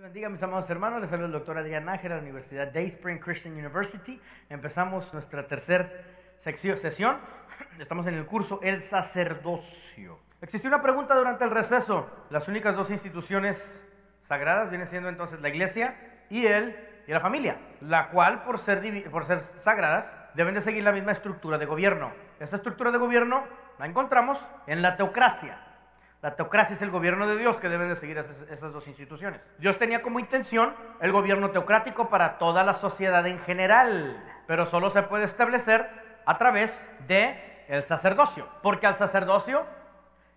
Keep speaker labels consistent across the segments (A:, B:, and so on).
A: Bendiga, mis amados hermanos. Les saluda el doctor Adrián Nájera de la Universidad Dayspring Christian University. Empezamos nuestra tercera sesión. Estamos en el curso El Sacerdocio. Existió una pregunta durante el receso. Las únicas dos instituciones sagradas vienen siendo entonces la iglesia y la familia, la cual por ser sagradas deben de seguir la misma estructura de gobierno. Esa estructura de gobierno la encontramos en la teocracia. La teocracia es el gobierno de Dios que deben de seguir esas dos instituciones. Dios tenía como intención el gobierno teocrático para toda la sociedad en general, pero solo se puede establecer a través del sacerdocio, porque al sacerdocio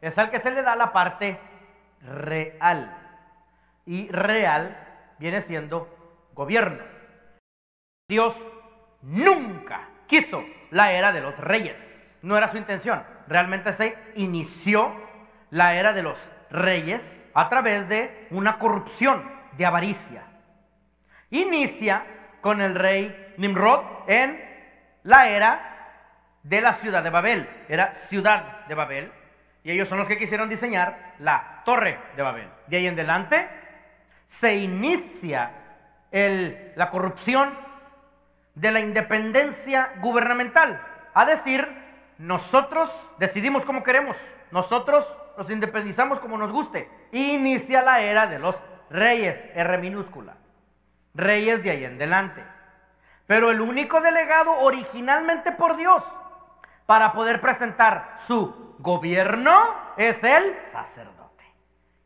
A: es al que se le da la parte real, y real viene siendo gobierno. Dios nunca quiso la era de los reyes, no era su intención. Realmente se inició la era de los reyes a través de una corrupción, de avaricia. Inicia con el rey Nimrod en la era de la ciudad de Babel. Era ciudad de Babel, y ellos son los que quisieron diseñar la torre de Babel. De ahí en adelante se inicia la corrupción de la independencia gubernamental. A decir, nosotros decidimos como queremos, nosotros nos independizamos como nos guste. Inicia la era de los reyes, R minúscula. Reyes de ahí en adelante. Pero el único delegado originalmente por Dios para poder presentar su gobierno es el sacerdote.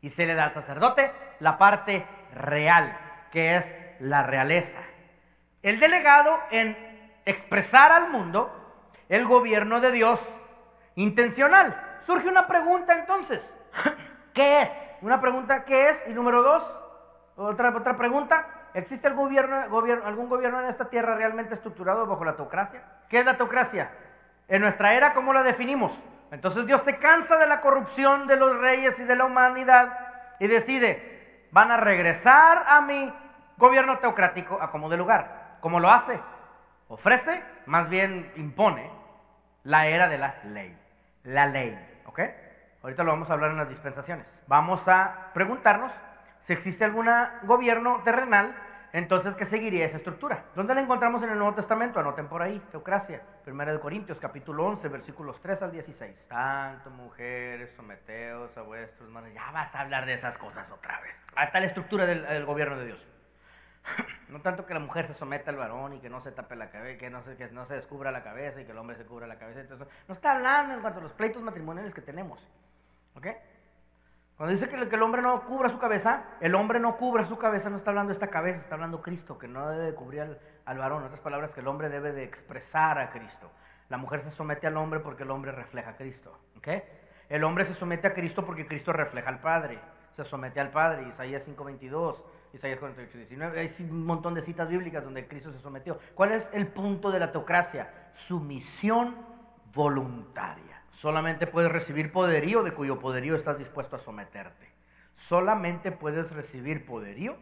A: Y se le da al sacerdote la parte real, que es la realeza. El delegado en expresar al mundo el gobierno de Dios intencional. Surge una pregunta entonces, ¿qué es? Una pregunta, ¿qué es? Y número dos, otra pregunta, ¿existe algún gobierno en esta tierra realmente estructurado bajo la teocracia? ¿Qué es la teocracia? En nuestra era, ¿cómo la definimos? Entonces Dios se cansa de la corrupción de los reyes y de la humanidad y decide, van a regresar a mi gobierno teocrático a como de lugar. ¿Cómo lo hace? Ofrece, más bien impone, la era de la ley. La ley, ¿ok? Ahorita lo vamos a hablar en las dispensaciones. Vamos a preguntarnos si existe algún gobierno terrenal, entonces, ¿qué seguiría esa estructura? ¿Dónde la encontramos en el Nuevo Testamento? Anoten por ahí, teocracia. 1 Corintios, capítulo 11, versículos 3 al 16. Tanto, mujeres, someteos a vuestros manos. Ya vas a hablar de esas cosas otra vez. Ahí está la estructura del gobierno de Dios. No tanto que la mujer se someta al varón y que no se tape la cabeza, que no se descubra la cabeza y que el hombre se cubra la cabeza. Entonces, no está hablando en cuanto a los pleitos matrimoniales que tenemos. ¿Ok? Cuando dice que el hombre no cubra su cabeza, el hombre no cubra su cabeza, no está hablando de esta cabeza, está hablando Cristo, que no debe de cubrir al varón. En otras palabras, que el hombre debe de expresar a Cristo. La mujer se somete al hombre porque el hombre refleja a Cristo. ¿Ok? El hombre se somete a Cristo porque Cristo refleja al Padre. Se somete al Padre, Isaías 5:22. Isaías 48:19, hay un montón de citas bíblicas donde Cristo se sometió. ¿Cuál es el punto de la teocracia? Sumisión voluntaria. Solamente puedes recibir poderío de cuyo poderío estás dispuesto a someterte. Solamente puedes recibir poderío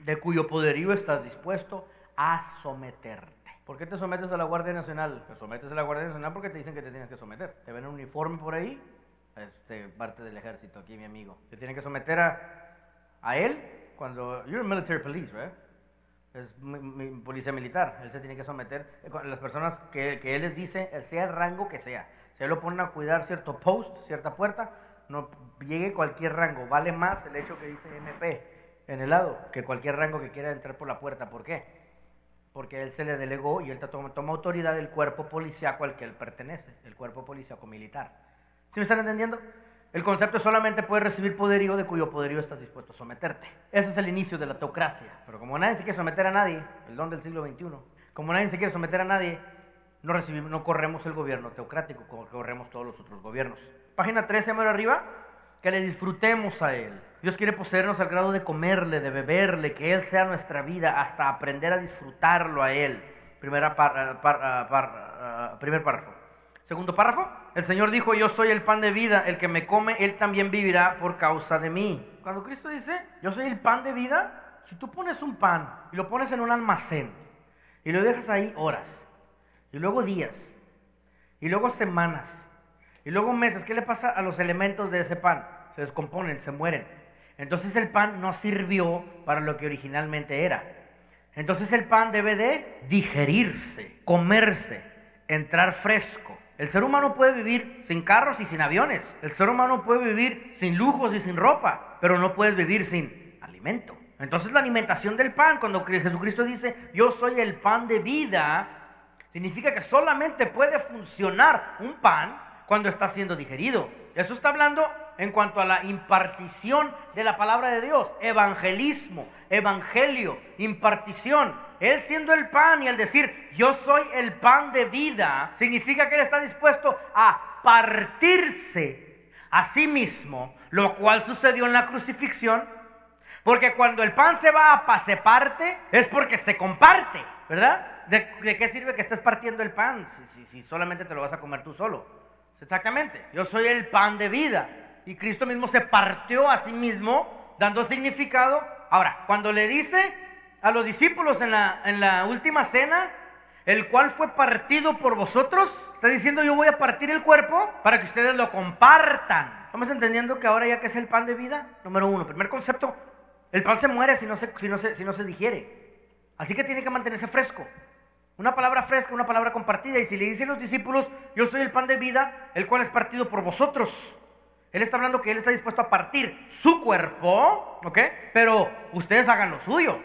A: de cuyo poderío estás dispuesto a someterte. ¿Por qué te sometes a la Guardia Nacional? Te sometes a la Guardia Nacional porque te dicen que te tienes que someter. Te ven un uniforme por ahí, parte del ejército aquí, mi amigo. Te tienen que someter a él. Cuando you're a military police, right? Es policía militar, él se tiene que someter a las personas que él les dice, sea el rango que sea. Si él lo ponen a cuidar cierto post, cierta puerta, no llegue cualquier rango. Vale más el hecho que dice MP en el lado que cualquier rango que quiera entrar por la puerta. ¿Por qué? Porque él se le delegó y él toma autoridad del cuerpo policíaco al que él pertenece, el cuerpo policíaco militar. ¿Sí me están entendiendo? El concepto es solamente puedes recibir poderío de cuyo poderío estás dispuesto a someterte. Ese es el inicio de la teocracia. Pero como nadie se quiere someter a nadie, el don del siglo XXI, como nadie se quiere someter a nadie, no corremos el gobierno teocrático, como corremos todos los otros gobiernos. Página 13, mero arriba, que le disfrutemos a Él. Dios quiere poseernos al grado de comerle, de beberle, que Él sea nuestra vida, hasta aprender a disfrutarlo a Él. Primer párrafo. Segundo párrafo, el Señor dijo, yo soy el pan de vida, el que me come, él también vivirá por causa de mí. Cuando Cristo dice, yo soy el pan de vida, si tú pones un pan y lo pones en un almacén y lo dejas ahí horas, y luego días, y luego semanas, y luego meses, ¿qué le pasa a los elementos de ese pan? Se descomponen, se mueren. Entonces el pan no sirvió para lo que originalmente era. Entonces el pan debe de digerirse, comerse, entrar fresco. El ser humano puede vivir sin carros y sin aviones. El ser humano puede vivir sin lujos y sin ropa, pero no puedes vivir sin alimento. Entonces la alimentación del pan, cuando Jesucristo dice, yo soy el pan de vida, significa que solamente puede funcionar un pan cuando está siendo digerido. Eso está hablando en cuanto a la impartición de la palabra de Dios, evangelismo, evangelio, impartición. Él siendo el pan y al decir, yo soy el pan de vida, significa que Él está dispuesto a partirse a sí mismo, lo cual sucedió en la crucifixión, porque cuando el pan se parte, es porque se comparte, ¿verdad? ¿De qué sirve que estés partiendo el pan si solamente te lo vas a comer tú solo? Exactamente, yo soy el pan de vida. Y Cristo mismo se partió a sí mismo, dando significado. Ahora, cuando le dice a los discípulos en la última cena, el cual fue partido por vosotros, está diciendo, yo voy a partir el cuerpo para que ustedes lo compartan. ¿Estamos entendiendo que ahora ya que es el pan de vida? Número uno, primer concepto, el pan se muere si no se digiere. Así que tiene que mantenerse fresco. Una palabra fresca, una palabra compartida. Y si le dicen los discípulos, yo soy el pan de vida, el cual es partido por vosotros. Él está hablando que Él está dispuesto a partir su cuerpo, ¿ok? Pero ustedes hagan lo suyo,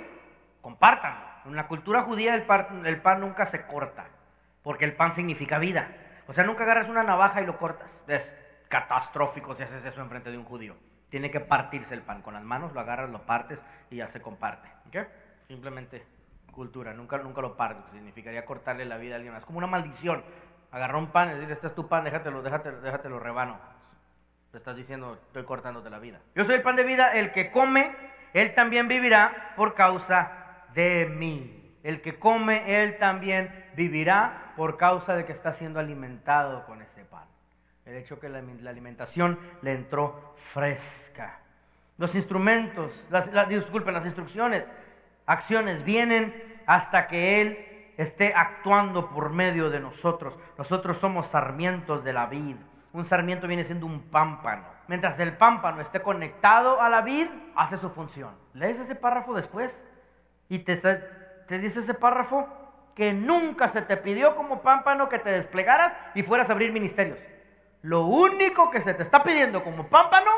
A: compártanlo. En la cultura judía el pan nunca se corta, porque el pan significa vida. O sea, nunca agarras una navaja y lo cortas. Es catastrófico si haces eso enfrente de un judío. Tiene que partirse el pan. Con las manos lo agarras, lo partes y ya se comparte, ¿ok? Simplemente cultura, nunca lo partes, significaría cortarle la vida a alguien más. Es como una maldición. Agarrar un pan y decir, este es tu pan, déjatelo rebano. Te estás diciendo, estoy cortándote la vida. Yo soy el pan de vida, el que come, él también vivirá por causa de mí. El que come, él también vivirá por causa de que está siendo alimentado con ese pan. El hecho que la alimentación le entró fresca. Los instrumentos, las instrucciones, acciones vienen hasta que Él esté actuando por medio de nosotros. Nosotros somos sarmientos de la vid. Un sarmiento viene siendo un pámpano. Mientras el pámpano esté conectado a la vid, hace su función. Lees ese párrafo después y te dice ese párrafo que nunca se te pidió como pámpano que te desplegaras y fueras a abrir ministerios. Lo único que se te está pidiendo como pámpano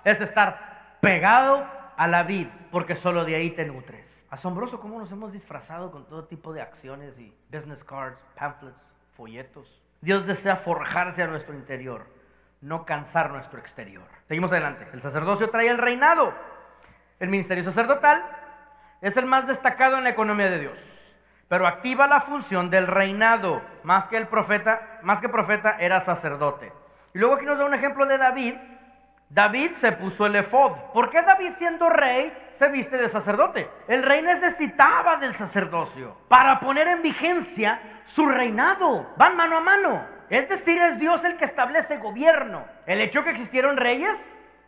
A: es estar pegado a la vid, porque solo de ahí te nutres. Asombroso cómo nos hemos disfrazado con todo tipo de acciones y business cards, pamphlets, folletos. Dios desea forjarse a nuestro interior, no cansar nuestro exterior. Seguimos adelante. El sacerdocio trae el reinado. El ministerio sacerdotal es el más destacado en la economía de Dios, pero activa la función del reinado. Más que profeta, era sacerdote. Y luego aquí nos da un ejemplo de David. David se puso el efod. ¿Por qué David, siendo rey, se viste de sacerdote? El rey necesitaba del sacerdocio para poner en vigencia su reinado. Van mano a mano. Es decir, es Dios el que establece gobierno. El hecho que existieron reyes,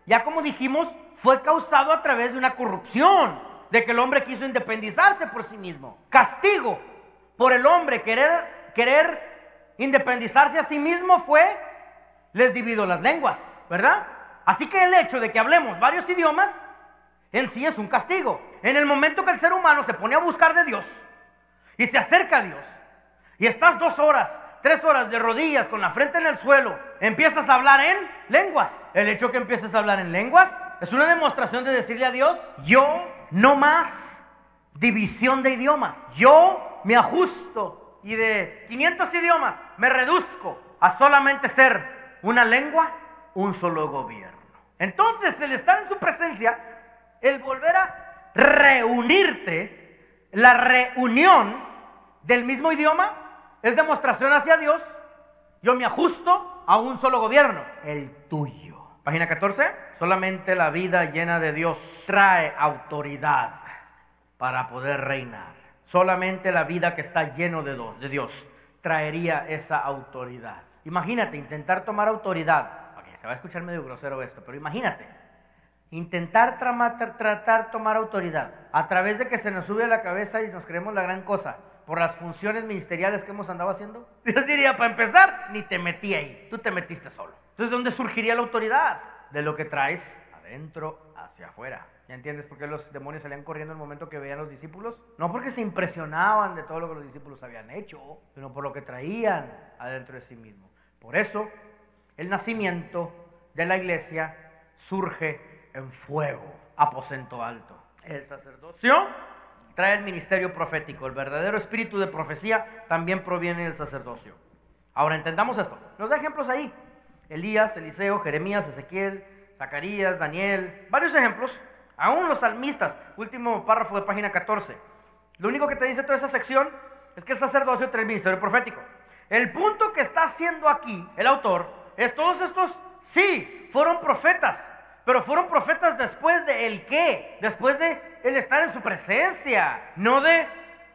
A: ya como dijimos, fue causado a través de una corrupción, de que el hombre quiso independizarse por sí mismo. Castigo por el hombre querer independizarse a sí mismo fue, les divido las lenguas, ¿verdad? Así que el hecho de que hablemos varios idiomas en sí es un castigo. En el momento que el ser humano se pone a buscar de Dios y se acerca a Dios y estás 2 horas, 3 horas de rodillas con la frente en el suelo, empiezas a hablar en lenguas. El hecho que empieces a hablar en lenguas es una demostración de decirle a Dios, yo no más división de idiomas. Yo me ajusto y de 500 idiomas me reduzco a solamente ser una lengua, un solo gobierno. Entonces, el estar en su presencia, el volver a reunirte, la reunión del mismo idioma, es demostración hacia Dios. Yo me ajusto a un solo gobierno, el tuyo. Página 14. Solamente la vida llena de Dios trae autoridad para poder reinar. Solamente la vida que está lleno de Dios traería esa autoridad. Imagínate intentar tomar autoridad. Okay, se va a escuchar medio grosero esto, pero imagínate intentar tratar tomar autoridad a través de que se nos sube a la cabeza y nos creemos la gran cosa por las funciones ministeriales que hemos andado haciendo. Dios diría, para empezar, ni te metí ahí, tú te metiste solo. Entonces, ¿dónde surgiría la autoridad? De lo que traes adentro hacia afuera. ¿Ya entiendes por qué los demonios salían corriendo en el momento que veían a los discípulos? No porque se impresionaban de todo lo que los discípulos habían hecho, sino por lo que traían adentro de sí mismos. Por eso, el nacimiento de la iglesia surge en fuego, aposento alto. El sacerdocio trae el ministerio profético. El verdadero espíritu de profecía también proviene del sacerdocio. Ahora entendamos esto. Nos da ejemplos ahí. Elías, Eliseo, Jeremías, Ezequiel, Zacarías, Daniel, varios ejemplos. Aún los salmistas, último párrafo de página 14. Lo único que te dice toda esa sección es que el sacerdocio trae el ministerio profético. El punto que está haciendo aquí el autor es todos estos, sí, fueron profetas, pero fueron profetas después de el qué, después de el estar en su presencia, no de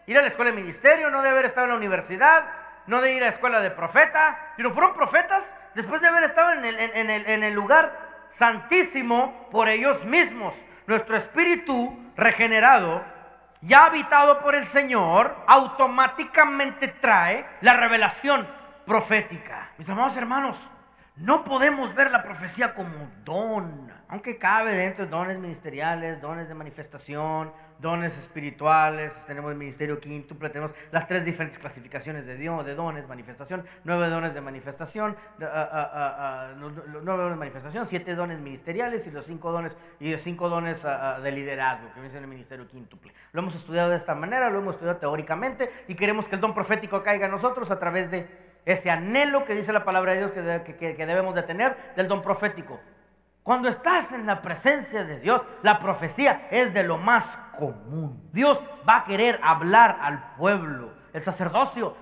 A: ir a la escuela de ministerio, no de haber estado en la universidad, no de ir a la escuela de profeta, sino fueron profetas después de haber estado en el lugar santísimo por ellos mismos. Nuestro espíritu regenerado, ya habitado por el Señor, automáticamente trae la revelación profética. Mis amados hermanos, no podemos ver la profecía como don, aunque cabe dentro de dones ministeriales, dones de manifestación, dones espirituales. Tenemos el ministerio quíntuple, tenemos las 3 diferentes clasificaciones de dones, manifestación, 9 dones de manifestación, 9 dones de manifestación, 7 dones ministeriales y los 5 dones de liderazgo que viene en el ministerio quíntuple. Lo hemos estudiado de esta manera, lo hemos estudiado teóricamente y queremos que el don profético caiga en nosotros a través de ese anhelo que dice la palabra de Dios que debemos de tener del don profético. Cuando estás en la presencia de Dios, la profecía es de lo más común. Dios va a querer hablar al pueblo. El sacerdocio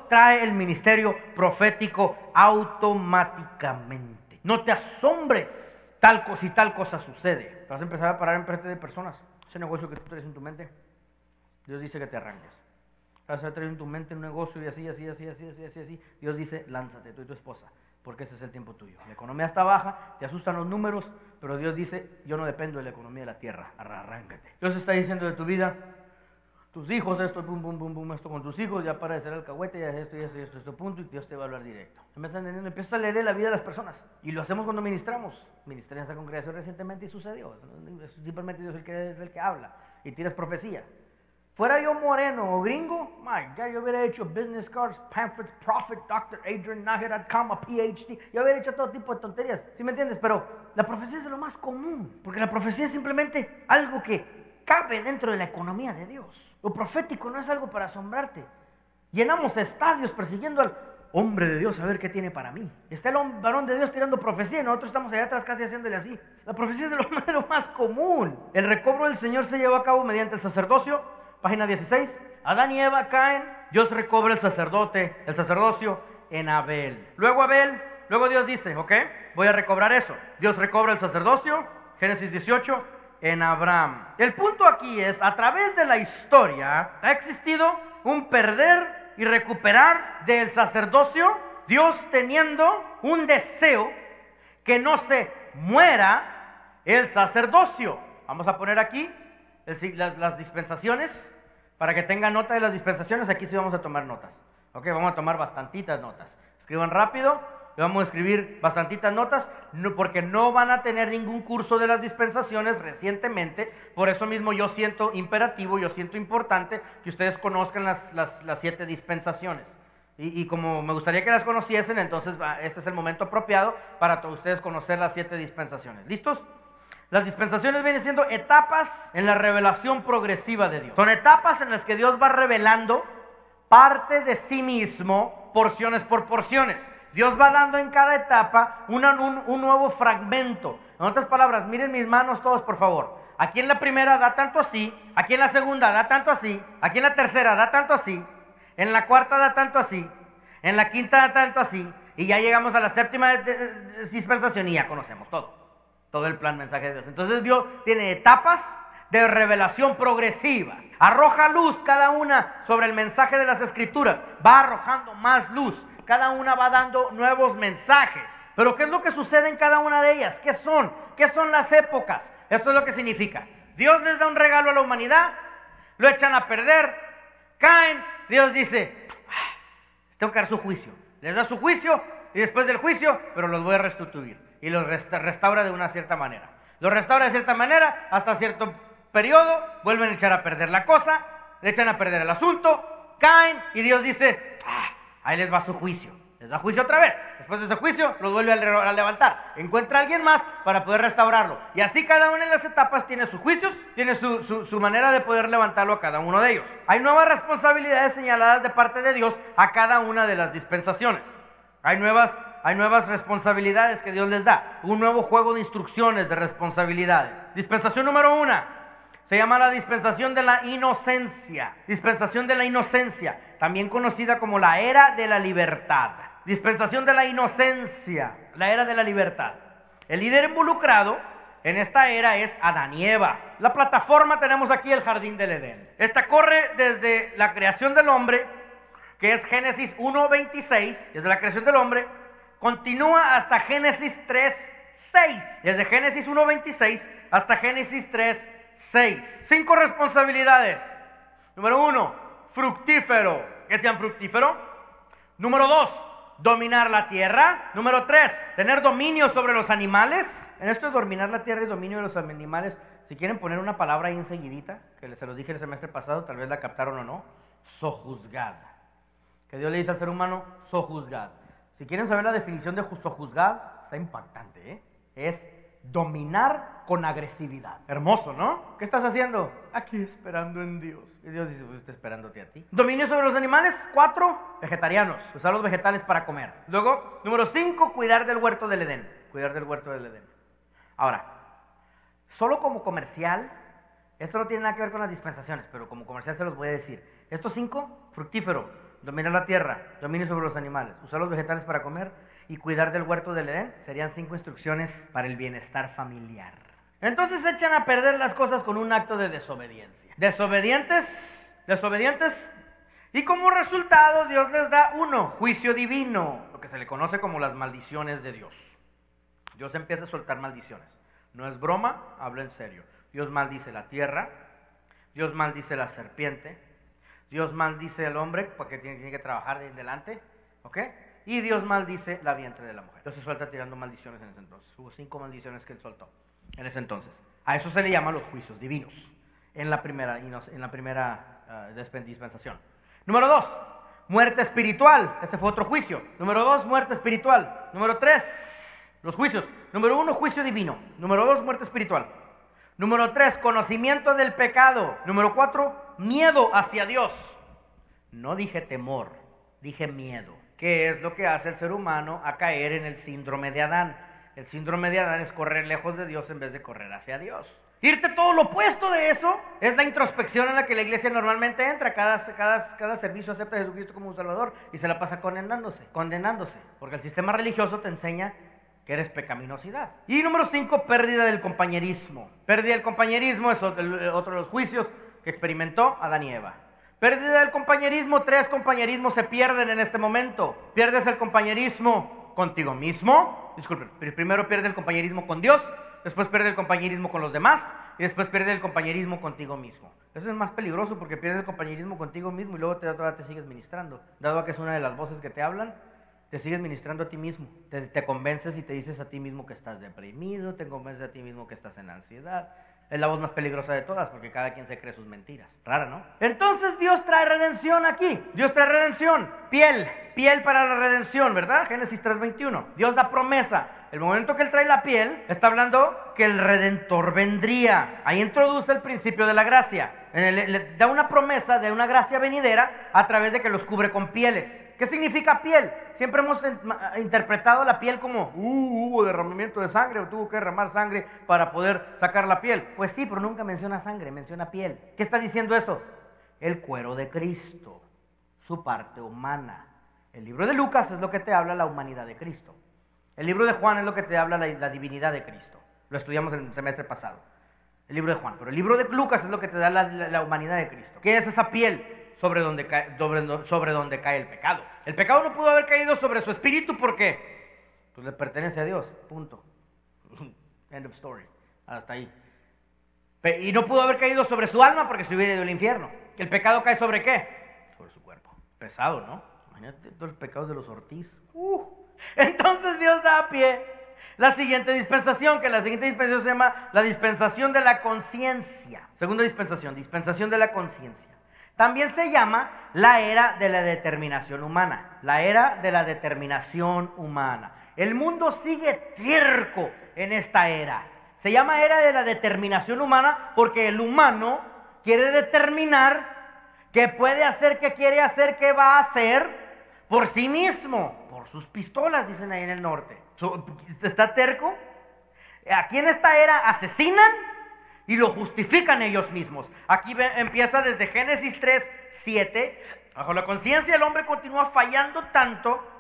A: trae el ministerio profético automáticamente. No te asombres si tal cosa sucede. Vas a empezar a parar en frente de personas. Ese negocio que tú traes en tu mente, Dios dice que te arranques. Vas a traer en tu mente un negocio y así. Dios dice, lánzate, tú y tu esposa, porque ese es el tiempo tuyo. La economía está baja, te asustan los números, pero Dios dice, yo no dependo de la economía de la tierra, arráncate. Dios está diciendo de tu vida, tus hijos, esto, esto con tus hijos, ya para de ser alcahuete, ya esto, punto, y Dios te va a hablar directo. ¿Me están entendiendo? Empiezas a leer la vida de las personas, y lo hacemos cuando ministramos. Ministré en esta congregación recientemente y sucedió. Simplemente Dios es el que habla, y tiras profecía. Fuera yo moreno o gringo, my God, yo hubiera hecho business cards, pamphlets, prophet, Dr. Adrian Nahir.com, a PhD. Yo hubiera hecho todo tipo de tonterías, ¿sí me entiendes? Pero la profecía es de lo más común, porque la profecía es simplemente algo que cabe dentro de la economía de Dios. Lo profético no es algo para asombrarte. Llenamos estadios persiguiendo al hombre de Dios a ver qué tiene para mí. Está el varón de Dios tirando profecía y nosotros estamos allá atrás casi haciéndole así. La profecía es de lo más común. El recobro del Señor se lleva a cabo mediante el sacerdocio. Página 16, Adán y Eva caen, Dios recobra el sacerdocio en Abel. Luego Dios dice, ok, voy a recobrar eso. Dios recobra el sacerdocio, Génesis 18, en Abraham. El punto aquí es, a través de la historia, ha existido un perder y recuperar del sacerdocio, Dios teniendo un deseo que no se muera el sacerdocio. Vamos a poner aquí las dispensaciones. Para que tengan nota de las dispensaciones, aquí sí vamos a tomar notas. Ok, vamos a tomar bastantitas notas. Escriban rápido, le vamos a escribir bastantitas notas, porque no van a tener ningún curso de las dispensaciones recientemente. Por eso mismo yo siento imperativo, yo siento importante que ustedes conozcan las 7 dispensaciones. Y como me gustaría que las conociesen, entonces este es el momento apropiado para ustedes conocer las 7 dispensaciones. ¿Listos? Las dispensaciones vienen siendo etapas en la revelación progresiva de Dios. Son etapas en las que Dios va revelando parte de sí mismo, porciones por porciones. Dios va dando en cada etapa un nuevo fragmento. En otras palabras, miren mis manos todos, por favor. Aquí en la primera da tanto así, aquí en la segunda da tanto así, aquí en la tercera da tanto así, en la cuarta da tanto así, en la quinta da tanto así, y ya llegamos a la 7ª dispensación y ya conocemos todo el plan mensaje de Dios. Entonces Dios tiene etapas de revelación progresiva. Arroja luz cada una sobre el mensaje de las Escrituras. Va arrojando más luz. Cada una va dando nuevos mensajes. Pero ¿qué es lo que sucede en cada una de ellas? ¿Qué son? ¿Qué son las épocas? Esto es lo que significa. Dios les da un regalo a la humanidad, lo echan a perder, caen. Dios dice, tengo que dar su juicio. Les da su juicio y después del juicio, pero los voy a restituir. Y los restaura de una cierta manera. Lo restaura de cierta manera, hasta cierto periodo, vuelven a echar a perder la cosa, le echan a perder el asunto, caen y Dios dice, ahí les va su juicio. Les da juicio otra vez. Después de ese juicio, los vuelve a levantar. Encuentra a alguien más para poder restaurarlo. Y así cada una de las etapas tiene sus juicios, tiene su manera de poder levantarlo a cada uno de ellos. Hay nuevas responsabilidades señaladas de parte de Dios a cada una de las dispensaciones. Hay nuevas responsabilidades que Dios les da. Un nuevo juego de instrucciones, de responsabilidades. Dispensación número 1. Se llama la dispensación de la inocencia. Dispensación de la inocencia, también conocida como la era de la libertad. Dispensación de la inocencia, la era de la libertad. El líder involucrado en esta era es Adán y Eva. La plataforma tenemos aquí el jardín del Edén. Esta corre desde la creación del hombre, que es Génesis 1:26, desde la creación del hombre, continúa hasta Génesis 3:6. Desde Génesis 1:26 hasta Génesis 3:6. 5 responsabilidades. Número 1, fructífero. ¿Qué sean fructífero? Número 2, dominar la tierra. Número 3, tener dominio sobre los animales. En esto de dominar la tierra y dominio de los animales, si quieren poner una palabra ahí enseguidita, que se los dije el semestre pasado, tal vez la captaron o no, sojuzgad. Que Dios le dice al ser humano, sojuzgad. Si quieren saber la definición de sojuzgad, está impactante, ¿eh? Es dominar con agresividad. Hermoso, ¿no? ¿Qué estás haciendo? Aquí esperando en Dios. Y Dios dice, pues estoy esperándote a ti. Dominio sobre los animales. 4, vegetarianos. Usar los vegetales para comer. Luego, número 5, cuidar del huerto del Edén. Cuidar del huerto del Edén. Ahora, solo como comercial, esto no tiene nada que ver con las dispensaciones, pero como comercial se los voy a decir. Estos 5, fructífero, dominar la tierra, dominio sobre los animales, usar los vegetales para comer y cuidar del huerto del Edén, serían 5 instrucciones para el bienestar familiar. Entonces echan a perder las cosas con un acto de desobediencia. Desobedientes, y como resultado Dios les da 1, juicio divino, lo que se le conoce como las maldiciones de Dios. Dios empieza a soltar maldiciones. No es broma, hablo en serio. Dios maldice la tierra, Dios maldice la serpiente, Dios maldice al hombre porque tiene que trabajar de en adelante, ¿ok? Y Dios maldice la vientre de la mujer. Dios se suelta tirando maldiciones en ese entonces. Hubo 5 maldiciones que él soltó en ese entonces. A eso se le llama los juicios divinos en la primera dispensación. Número 2, muerte espiritual. Este fue otro juicio. Número 2, muerte espiritual. Número 3, los juicios. Número 1, juicio divino. Número 2, muerte espiritual. Número 3, conocimiento del pecado. Número 4, miedo hacia Dios. No dije temor, dije miedo. ¿Qué es lo que hace el ser humano a caer en el síndrome de Adán? El síndrome de Adán es correr lejos de Dios en vez de correr hacia Dios. Irte todo lo opuesto de eso es la introspección en la que la iglesia normalmente entra. Cada servicio acepta a Jesucristo como un Salvador y se la pasa condenándose. Porque el sistema religioso te enseña que eres pecaminosidad. Y número 5, pérdida del compañerismo. Pérdida del compañerismo es otro de los juicios que experimentó Adán y Eva. Pérdida del compañerismo, 3 compañerismos se pierden en este momento. Pierdes el compañerismo contigo mismo. Disculpen, primero pierde el compañerismo con Dios, después pierde el compañerismo con los demás y después pierde el compañerismo contigo mismo. Eso es más peligroso porque pierdes el compañerismo contigo mismo y luego todavía te sigues ministrando. Dado que es una de las voces que te hablan, te sigues ministrando a ti mismo. Te convences y te dices a ti mismo que estás deprimido, te convences a ti mismo que estás en ansiedad. Es la voz más peligrosa de todas porque cada quien se cree sus mentiras. Rara, ¿no? Entonces Dios trae redención aquí. Dios trae redención. Piel para la redención, ¿verdad? Génesis 3:21. Dios da promesa. El momento que Él trae la piel, está hablando que el Redentor vendría. Ahí introduce el principio de la gracia. Le da una promesa de una gracia venidera a través de que los cubre con pieles. ¿Qué significa piel? Siempre hemos interpretado la piel como hubo derramamiento de sangre o tuvo que derramar sangre para poder sacar la piel. Pues sí, pero nunca menciona sangre, menciona piel. ¿Qué está diciendo eso? El cuero de Cristo, su parte humana. El libro de Lucas es lo que te habla la humanidad de Cristo. El libro de Juan es lo que te habla la divinidad de Cristo. Lo estudiamos en el semestre pasado. El libro de Juan. Pero el libro de Lucas es lo que te da la humanidad de Cristo. ¿Qué es esa piel? Sobre donde cae el pecado. El pecado no pudo haber caído sobre su espíritu, ¿por qué? Pues le pertenece a Dios, punto. End of story, hasta ahí. Y no pudo haber caído sobre su alma porque se hubiera ido al infierno. ¿El pecado cae sobre qué? Sobre su cuerpo. Pesado, ¿no? Imagínate todos los pecados de los Ortiz. Entonces Dios da pie la siguiente dispensación, que la siguiente dispensación se llama la dispensación de la conciencia. Segunda dispensación, dispensación de la conciencia. También se llama la era de la determinación humana. La era de la determinación humana. El mundo sigue terco en esta era. Se llama era de la determinación humana porque el humano quiere determinar qué puede hacer, qué quiere hacer, qué va a hacer por sí mismo, por sus pistolas, dicen ahí en el norte. ¿Está terco? Aquí en esta era asesinan y lo justifican ellos mismos. Aquí empieza desde Génesis 3:7. Bajo la conciencia el hombre continúa fallando tanto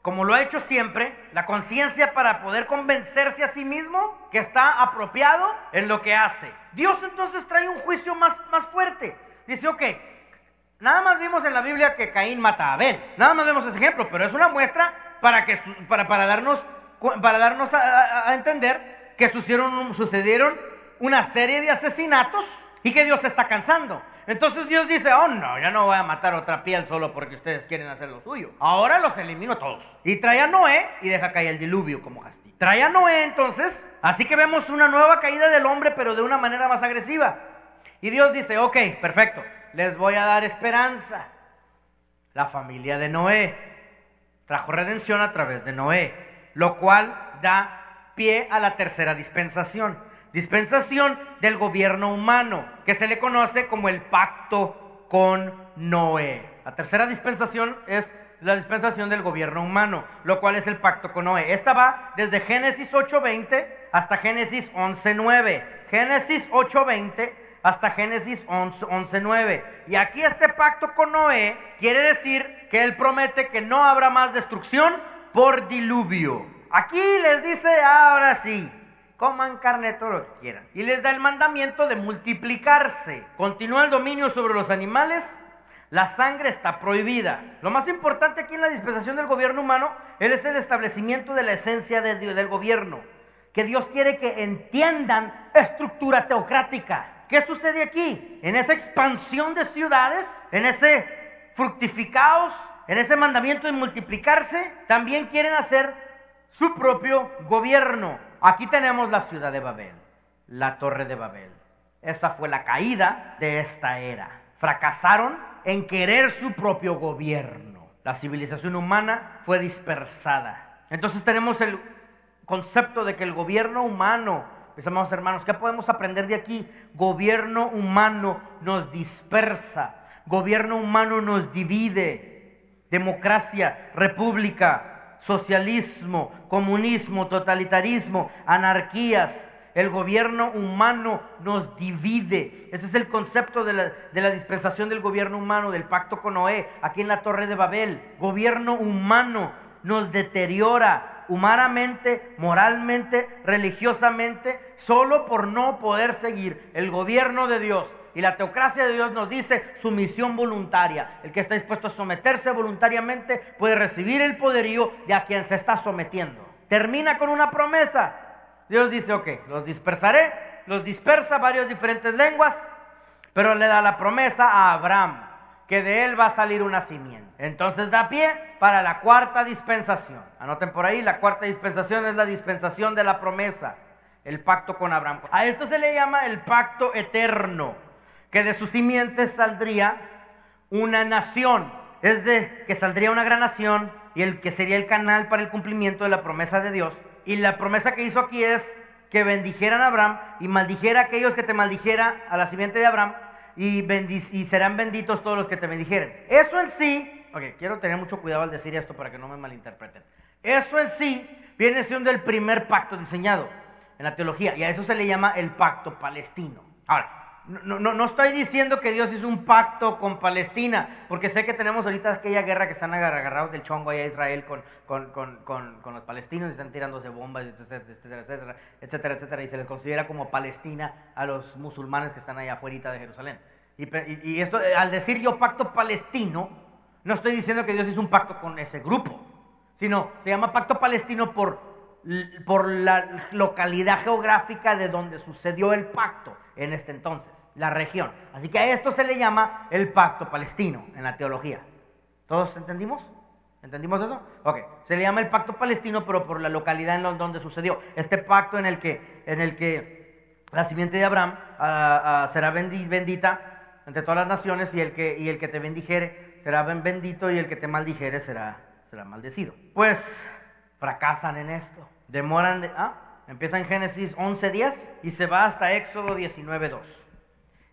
A: como lo ha hecho siempre, la conciencia para poder convencerse a sí mismo que está apropiado en lo que hace. Dios entonces trae un juicio más fuerte. Dice, ok, nada más vimos en la Biblia que Caín mata a Abel. Nada más vemos ese ejemplo, pero es una muestra para darnos a entender que sucedieron una serie de asesinatos y que Dios se está cansando. Entonces Dios dice, oh no, ya no voy a matar otra piel solo porque ustedes quieren hacer lo suyo. Ahora los elimino todos. Y trae a Noé y deja caer el diluvio como castigo. Trae a Noé entonces, así que vemos una nueva caída del hombre, pero de una manera más agresiva. Y Dios dice, ok, perfecto, les voy a dar esperanza. La familia de Noé trajo redención a través de Noé, lo cual da pie a la tercera dispensación. Dispensación del gobierno humano, que se le conoce como el pacto con Noé. La tercera dispensación es la dispensación del gobierno humano, lo cual es el pacto con Noé. Esta va desde Génesis 8:20 hasta Génesis 11:9. Génesis 8:20 hasta Génesis 11:9. Y aquí este pacto con Noé quiere decir que él promete que no habrá más destrucción por diluvio. Aquí les dice, ahora sí, coman carne todo lo que quieran. Y les da el mandamiento de multiplicarse. Continúa el dominio sobre los animales. La sangre está prohibida. Lo más importante aquí en la dispensación del gobierno humano es el establecimiento de la esencia de Dios, del gobierno. Que Dios quiere que entiendan estructura teocrática. ¿Qué sucede aquí? En esa expansión de ciudades, en ese fructificaos, en ese mandamiento de multiplicarse, también quieren hacer su propio gobierno. Aquí tenemos la ciudad de Babel, la torre de Babel. Esa fue la caída de esta era. Fracasaron en querer su propio gobierno. La civilización humana fue dispersada. Entonces tenemos el concepto de que el gobierno humano, mis amados hermanos, ¿qué podemos aprender de aquí? Gobierno humano nos dispersa. Gobierno humano nos divide. Democracia, república, socialismo, comunismo, totalitarismo, anarquías. El gobierno humano nos divide. Ese es el concepto de la dispensación del gobierno humano, del pacto con Noé, aquí en la Torre de Babel. Gobierno humano nos deteriora humanamente, moralmente, religiosamente, solo por no poder seguir el gobierno de Dios. Y la teocracia de Dios nos dice sumisión voluntaria. El que está dispuesto a someterse voluntariamente puede recibir el poderío de a quien se está sometiendo. Termina con una promesa. Dios dice, ok, los dispersaré, los dispersa varias diferentes lenguas, pero le da la promesa a Abraham, que de él va a salir una simiente. Entonces da pie para la cuarta dispensación. Anoten por ahí, la cuarta dispensación es la dispensación de la promesa, el pacto con Abraham. A esto se le llama el pacto eterno, que de sus simientes saldría una nación, es de que saldría una gran nación y el que sería el canal para el cumplimiento de la promesa de Dios. Y la promesa que hizo aquí es que bendijeran a Abraham y maldijera a aquellos que te maldijera a la simiente de Abraham y serán benditos todos los que te bendijeren. Eso en sí, ok, quiero tener mucho cuidado al decir esto para que no me malinterpreten. Eso en sí viene siendo el primer pacto diseñado en la teología y a eso se le llama el pacto palestino. Ahora, no estoy diciendo que Dios hizo un pacto con Palestina, porque sé que tenemos ahorita aquella guerra que están agarrados del chongo allá a Israel con los palestinos y están tirándose bombas, etcétera, y se les considera como Palestina a los musulmanes que están allá afuera de Jerusalén. Y esto, al decir yo pacto palestino, no estoy diciendo que Dios hizo un pacto con ese grupo, sino se llama pacto palestino por la localidad geográfica de donde sucedió el pacto en este entonces, la región. Así que a esto se le llama el pacto palestino en la teología. ¿Todos entendimos? ¿Entendimos eso? Ok, se le llama el pacto palestino, pero por la localidad en donde sucedió. Este pacto en el que la simiente de Abraham será bendita entre todas las naciones, y el que te bendijere será bendito, y el que te maldijere será maldecido. Pues fracasan en esto. Empieza en Génesis 11:10 y se va hasta Éxodo 19:2.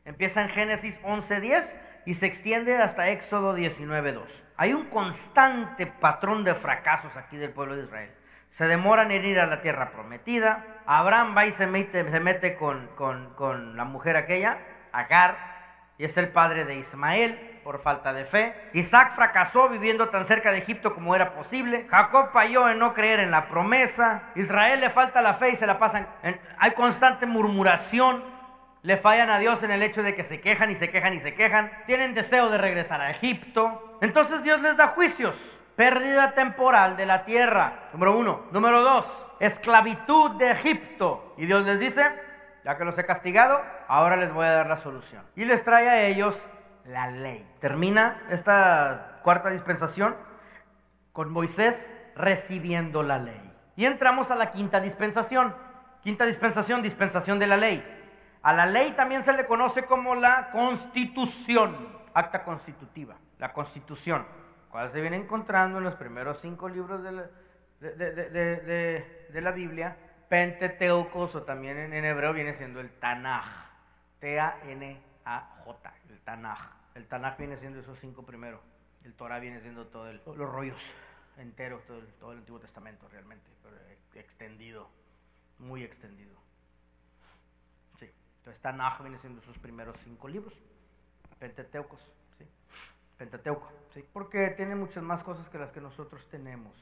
A: Empieza en Génesis 11:10 y se extiende hasta Éxodo 19:2. Hay un constante patrón de fracasos aquí del pueblo de Israel. Se demoran en ir a la tierra prometida. Abraham va y se mete con la mujer aquella, Agar, y es el padre de Ismael por falta de fe. Isaac fracasó viviendo tan cerca de Egipto como era posible. Jacob falló en no creer en la promesa. Israel le falta la fe y se la pasan. Hay constante murmuración. Le fallan a Dios en el hecho de que se quejan y se quejan y se quejan. Tienen deseo de regresar a Egipto. Entonces Dios les da juicios. Pérdida temporal de la tierra, número 1. Número 2, esclavitud de Egipto. Y Dios les dice, ya que los he castigado, ahora les voy a dar la solución. Y les trae a ellos la ley. Termina esta cuarta dispensación con Moisés recibiendo la ley. Y entramos a la quinta dispensación. Quinta dispensación, dispensación de la ley. A la ley también se le conoce como la Constitución, acta constitutiva, la Constitución, cual se viene encontrando en los primeros 5 libros de la Biblia, Pentateucos, o también en hebreo viene siendo el Tanaj, T-A-N-A-J, el Tanaj. El Tanaj viene siendo esos 5 primeros, el Torah viene siendo todos los rollos enteros, todo el Antiguo Testamento realmente, pero extendido, muy extendido. Sí. Entonces Tanaj viene siendo sus primeros 5 libros, Pentateucos, ¿sí? Pentateuco, ¿sí? Porque tiene muchas más cosas que las que nosotros tenemos.